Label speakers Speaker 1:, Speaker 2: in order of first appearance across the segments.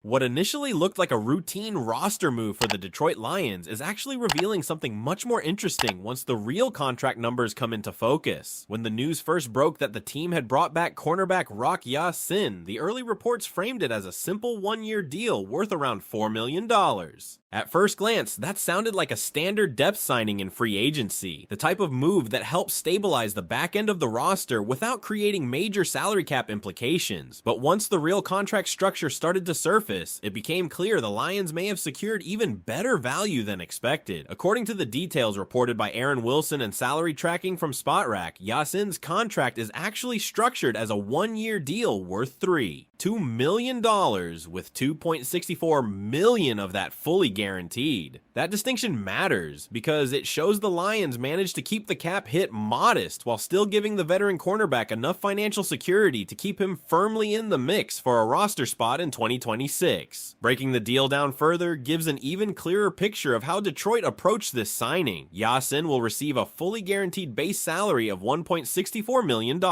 Speaker 1: What initially looked like a routine roster move for the Detroit Lions is actually revealing something much more interesting once the real contract numbers come into focus. When the news first broke that the team had brought back cornerback Rock Ya-Sin, the early reports framed it as a simple one-year deal worth around $4 million. At first glance, that sounded like a standard depth signing in free agency, the type of move that helps stabilize the back end of the roster without creating major salary cap implications. But once the real contract structure started to surface, it became clear the Lions may have secured even better value than expected. According to the details reported by Aaron Wilson and salary tracking from SpotRack, Ya-Sin's contract is actually structured as a one-year deal worth $2 million, with $2.64 million of that fully guaranteed. That distinction matters because it shows the Lions managed to keep the cap hit modest while still giving the veteran cornerback enough financial security to keep him firmly in the mix for a roster spot in 2026. Breaking the deal down further gives an even clearer picture of how Detroit approached this signing. Ya-Sin will receive a fully guaranteed base salary of $1.64 million.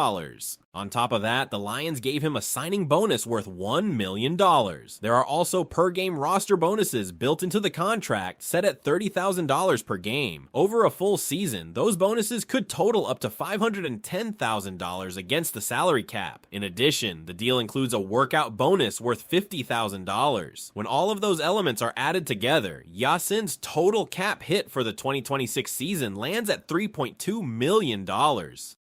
Speaker 1: On top of that, the Lions gave him a signing bonus worth $1 million. There are also per-game roster bonuses built into the contract, set at $30,000 per game. Over a full season, those bonuses could total up to $510,000 against the salary cap. In addition, the deal includes a workout bonus worth $50,000. When all of those elements are added together, Ya-Sin's total cap hit for the 2026 season lands at $3.2 million.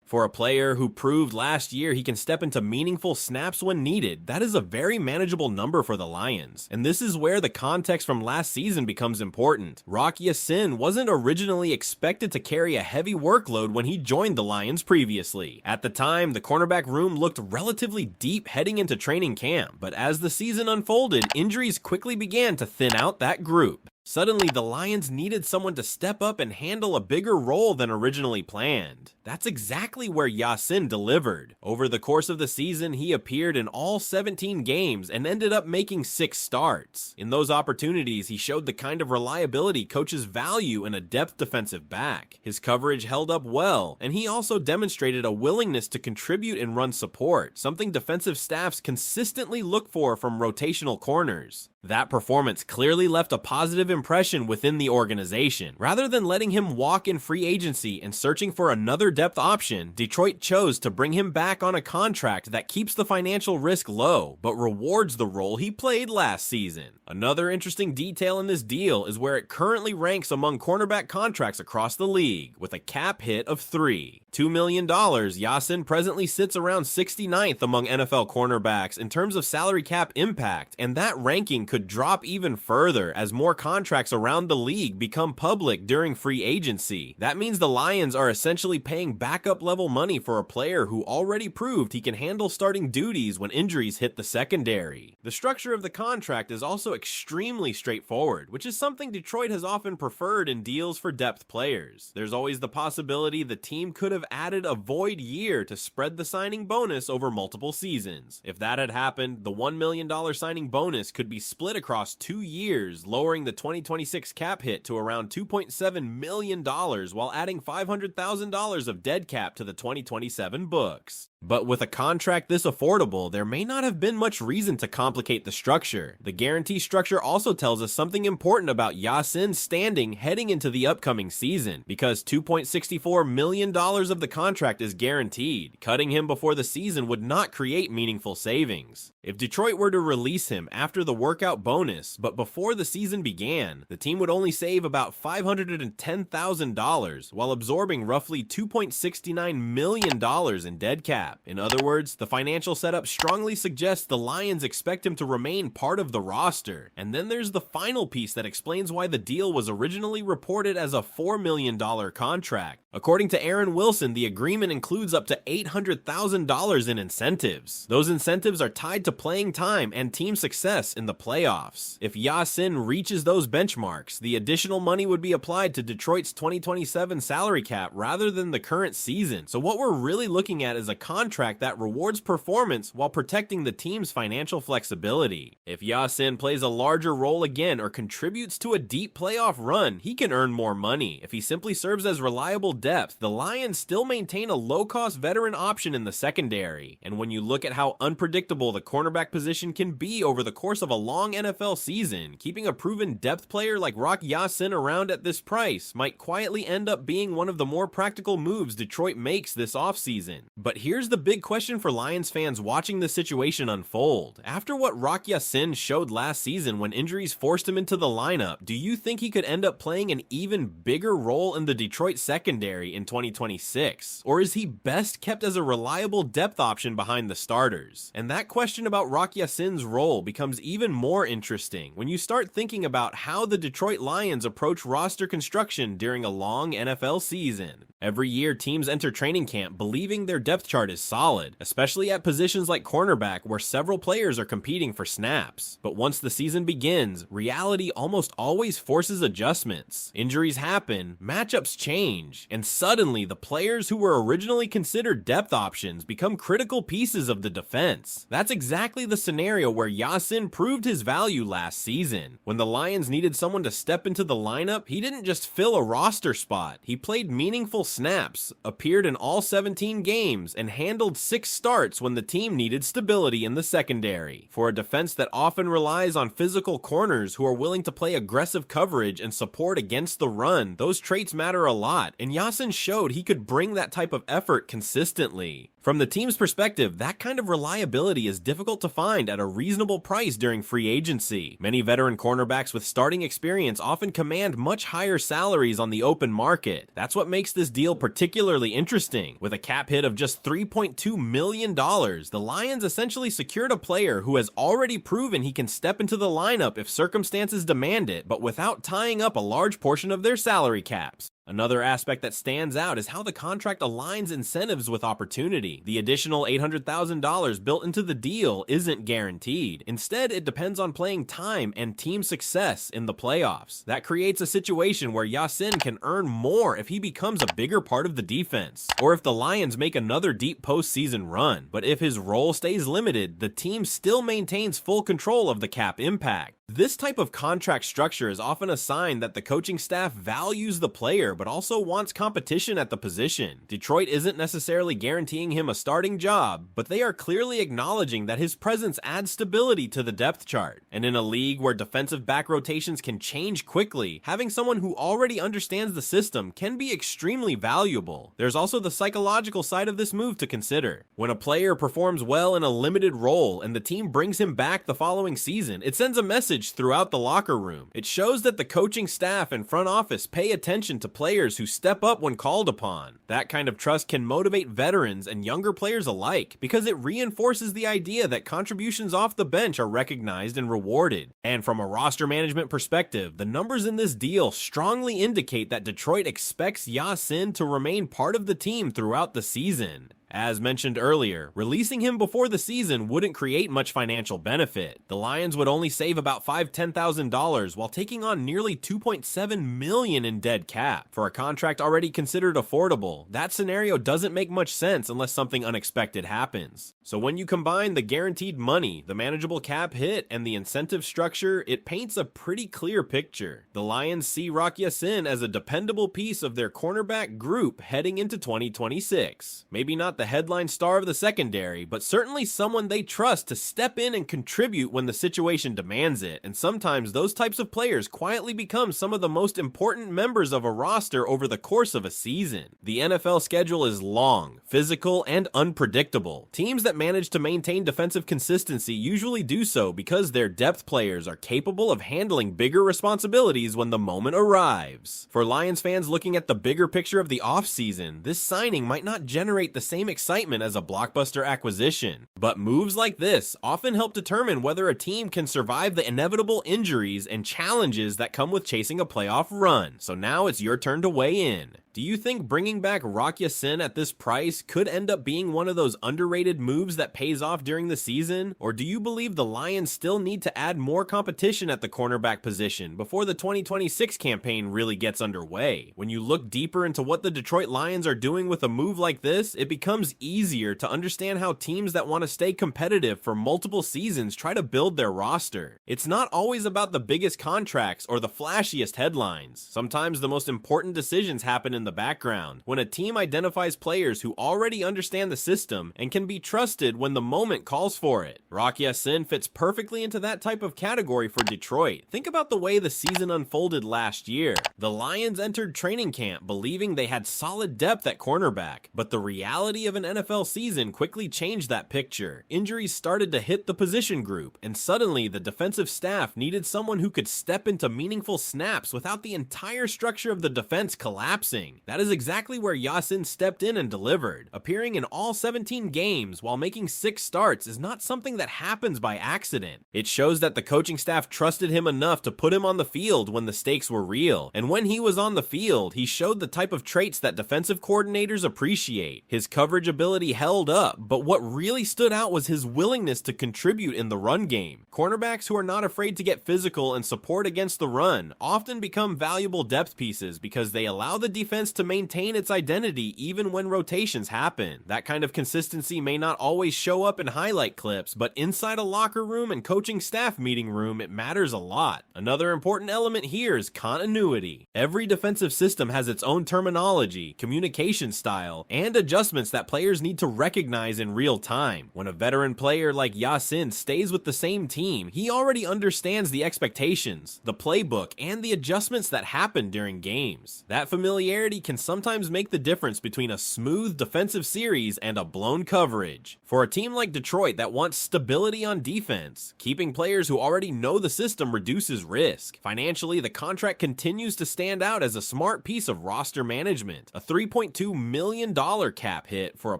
Speaker 1: For a player who proved last year he can step into meaningful snaps when needed, that is a very manageable number for the Lions. And this is where the context from last season becomes important. Rock Ya-Sin wasn't originally expected to carry a heavy workload when he joined the Lions previously. At the time, the cornerback room looked relatively deep heading into training camp, but as the season unfolded, injuries quickly began to thin out that group. Suddenly, the Lions needed someone to step up and handle a bigger role than originally planned. That's exactly where Ya-Sin delivered. Over the course of the season, he appeared in all 17 games and ended up making 6 starts. In those opportunities, he showed the kind of reliability coaches value in a depth defensive back. His coverage held up well, and he also demonstrated a willingness to contribute and run support, something defensive staffs consistently look for from rotational corners. That performance clearly left a positive impression within the organization. Rather than letting him walk in free agency and searching for another depth option, Detroit chose to bring him back on a contract that keeps the financial risk low, but rewards the role he played last season. Another interesting detail in this deal is where it currently ranks among cornerback contracts across the league, with a cap hit of $2 million. Ya-Sin presently sits around 69th among NFL cornerbacks in terms of salary cap impact, and that ranking could drop even further as more contracts around the league become public during free agency. That means the Lions are essentially paying backup level money for a player who already proved he can handle starting duties when injuries hit the secondary. The structure of the contract is also extremely straightforward, which is something Detroit has often preferred in deals for depth players. There's always the possibility the team could have added a void year to spread the signing bonus over multiple seasons. If that had happened, the $1 million signing bonus could be split across 2 years, lowering the 2026 cap hit to around $2.7 million while adding $500,000 of dead cap to the 2027 books. But with a contract this affordable, there may not have been much reason to complicate the structure. The guarantee structure also tells us something important about Ya-Sin's standing heading into the upcoming season, because $2.64 million of the contract is guaranteed. Cutting him before the season would not create meaningful savings. If Detroit were to release him after the workout bonus, but before the season began, the team would only save about $510,000 while absorbing roughly $2.69 million in dead cap. In other words, the financial setup strongly suggests the Lions expect him to remain part of the roster. And then there's the final piece that explains why the deal was originally reported as a $4 million contract. According to Aaron Wilson, the agreement includes up to $800,000 in incentives. Those incentives are tied to playing time and team success in the playoffs. If Ya-Sin reaches those benchmarks, the additional money would be applied to Detroit's 2027 salary cap rather than the current season. So what we're really looking at is a contract that rewards performance while protecting the team's financial flexibility. If Ya-Sin plays a larger role again or contributes to a deep playoff run, he can earn more money. If he simply serves as reliable depth, the Lions still maintain a low-cost veteran option in the secondary. And when you look at how unpredictable the cornerback position can be over the course of a long NFL season, keeping a proven depth player like Rock Ya-Sin around at this price might quietly end up being one of the more practical moves Detroit makes this offseason. But here's the big question for Lions fans watching the situation unfold. After what Rock Ya-Sin showed last season when injuries forced him into the lineup, do you think he could end up playing an even bigger role in the Detroit secondary in 2026? Or is he best kept as a reliable depth option behind the starters? And that question about Rock Ya-Sin's role becomes even more interesting when you start thinking about how the Detroit Lions approach roster construction during a long NFL season. Every year, teams enter training camp believing their depth chart is solid, especially at positions like cornerback where several players are competing for snaps. But once the season begins, reality almost always forces adjustments. Injuries happen, matchups change, and suddenly the players who were originally considered depth options become critical pieces of the defense. That's exactly the scenario where Ya-Sin proved his value last season. When the Lions needed someone to step into the lineup, he didn't just fill a roster spot. He played meaningful snaps, appeared in all 17 games, and handled 6 starts when the team needed stability in the secondary. For a defense that often relies on physical corners who are willing to play aggressive coverage and support against the run, those traits matter a lot, and Ya-Sin showed he could bring that type of effort consistently. From the team's perspective, that kind of reliability is difficult to find at a reasonable price during free agency. Many veteran cornerbacks with starting experience often command much higher salaries on the open market. That's what makes this deal particularly interesting. With a cap hit of just $3.2 million, the Lions essentially secured a player who has already proven he can step into the lineup if circumstances demand it, but without tying up a large portion of their salary caps. Another aspect that stands out is how the contract aligns incentives with opportunity. The additional $800,000 built into the deal isn't guaranteed. Instead, it depends on playing time and team success in the playoffs. That creates a situation where Ya-Sin can earn more if he becomes a bigger part of the defense, or if the Lions make another deep postseason run. But if his role stays limited, the team still maintains full control of the cap impact. This type of contract structure is often a sign that the coaching staff values the player but also wants competition at the position. Detroit isn't necessarily guaranteeing him a starting job, but they are clearly acknowledging that his presence adds stability to the depth chart. And in a league where defensive back rotations can change quickly, having someone who already understands the system can be extremely valuable. There's also the psychological side of this move to consider. When a player performs well in a limited role and the team brings him back the following season, it sends a message throughout the locker room. It shows that the coaching staff and front office pay attention to players who step up when called upon. That kind of trust can motivate veterans and younger players alike because it reinforces the idea that contributions off the bench are recognized and rewarded. And from a roster management perspective, the numbers in this deal strongly indicate that Detroit expects Ya-Sin to remain part of the team throughout the season. As mentioned earlier, releasing him before the season wouldn't create much financial benefit. The Lions would only save about $10,000 while taking on nearly $2.7 million in dead cap. For a contract already considered affordable, that scenario doesn't make much sense unless something unexpected happens. So when you combine the guaranteed money, the manageable cap hit, and the incentive structure, it paints a pretty clear picture. The Lions see Rock Ya-Sin as a dependable piece of their cornerback group heading into 2026. Maybe not the headline star of the secondary, but certainly someone they trust to step in and contribute when the situation demands it, and sometimes those types of players quietly become some of the most important members of a roster over the course of a season. The NFL schedule is long, physical, and unpredictable. Teams that manage to maintain defensive consistency usually do so because their depth players are capable of handling bigger responsibilities when the moment arrives. For Lions fans looking at the bigger picture of the offseason, this signing might not generate the same excitement as a blockbuster acquisition, but moves like this often help determine whether a team can survive the inevitable injuries and challenges that come with chasing a playoff run. So now it's your turn to weigh in. Do you think bringing back Rock Ya-Sin at this price could end up being one of those underrated moves that pays off during the season? Or do you believe the Lions still need to add more competition at the cornerback position before the 2026 campaign really gets underway? When you look deeper into what the Detroit Lions are doing with a move like this, it becomes easier to understand how teams that want to stay competitive for multiple seasons try to build their roster. It's not always about the biggest contracts or the flashiest headlines. Sometimes the most important decisions happen in the background when a team identifies players who already understand the system and can be trusted when the moment calls for it. Rock Ya-Sin fits perfectly into that type of category for Detroit. Think about the way the season unfolded last year. The Lions entered training camp believing they had solid depth at cornerback, but the reality of an NFL season quickly changed that picture. Injuries started to hit the position group, and suddenly the defensive staff needed someone who could step into meaningful snaps without the entire structure of the defense collapsing. That is exactly where Ya-Sin stepped in and delivered. Appearing in all 17 games while making 6 starts is not something that happens by accident. It shows that the coaching staff trusted him enough to put him on the field when the stakes were real, and when he was on the field, he showed the type of traits that defensive coordinators appreciate. His coverage ability held up, but what really stood out was his willingness to contribute in the run game. Cornerbacks who are not afraid to get physical and support against the run often become valuable depth pieces because they allow the defense to maintain its identity even when rotations happen. That kind of consistency may not always show up in highlight clips, but inside a locker room and coaching staff meeting room, it matters a lot. Another important element here is continuity. Every defensive system has its own terminology, communication style, and adjustments that players need to recognize in real time. When a veteran player like Ya-Sin stays with the same team, he already understands the expectations, the playbook, and the adjustments that happen during games. That familiarity can sometimes make the difference between a smooth defensive series and a blown coverage. For a team like Detroit that wants stability on defense, keeping players who already know the system reduces risk. Financially, the contract continues to stand out as a smart piece of roster management. A $3.2 million cap hit for a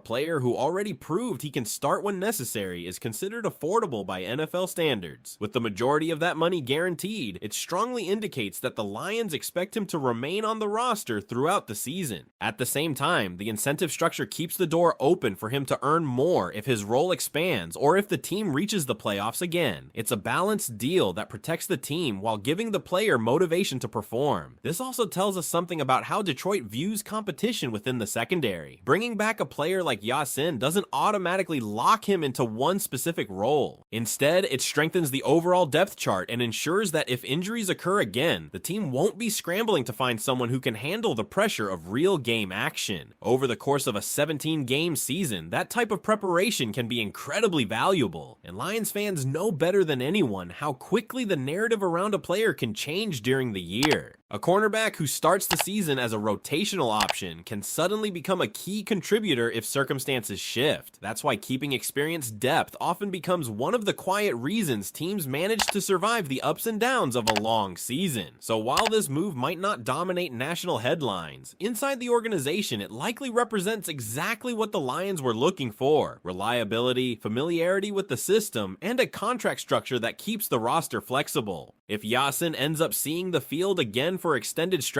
Speaker 1: player who already proved he can start when necessary is considered affordable by NFL standards. With the majority of that money guaranteed, it strongly indicates that the Lions expect him to remain on the roster throughout the season. At the same time, the incentive structure keeps the door open for him to earn more if his role expands or if the team reaches the playoffs again. It's a balanced deal that protects the team while giving the player motivation to perform. This also tells us something about how Detroit views competition within the secondary. Bringing back a player like Ya-Sin doesn't automatically lock him into one specific role. Instead, it strengthens the overall depth chart and ensures that if injuries occur again, the team won't be scrambling to find someone who can handle the pressure of real game action. Over the course of a 17-game season, that type of preparation can be incredibly valuable, and Lions fans know better than anyone how quickly the narrative around a player can change during the year. A cornerback who starts the season as a rotational option can suddenly become a key contributor if circumstances shift. That's why keeping experienced depth often becomes one of the quiet reasons teams manage to survive the ups and downs of a long season. So while this move might not dominate national headlines, inside the organization it likely represents exactly what the Lions were looking for: reliability, familiarity with the system, and a contract structure that keeps the roster flexible. If Ya-Sin ends up seeing the field again for extended stretches,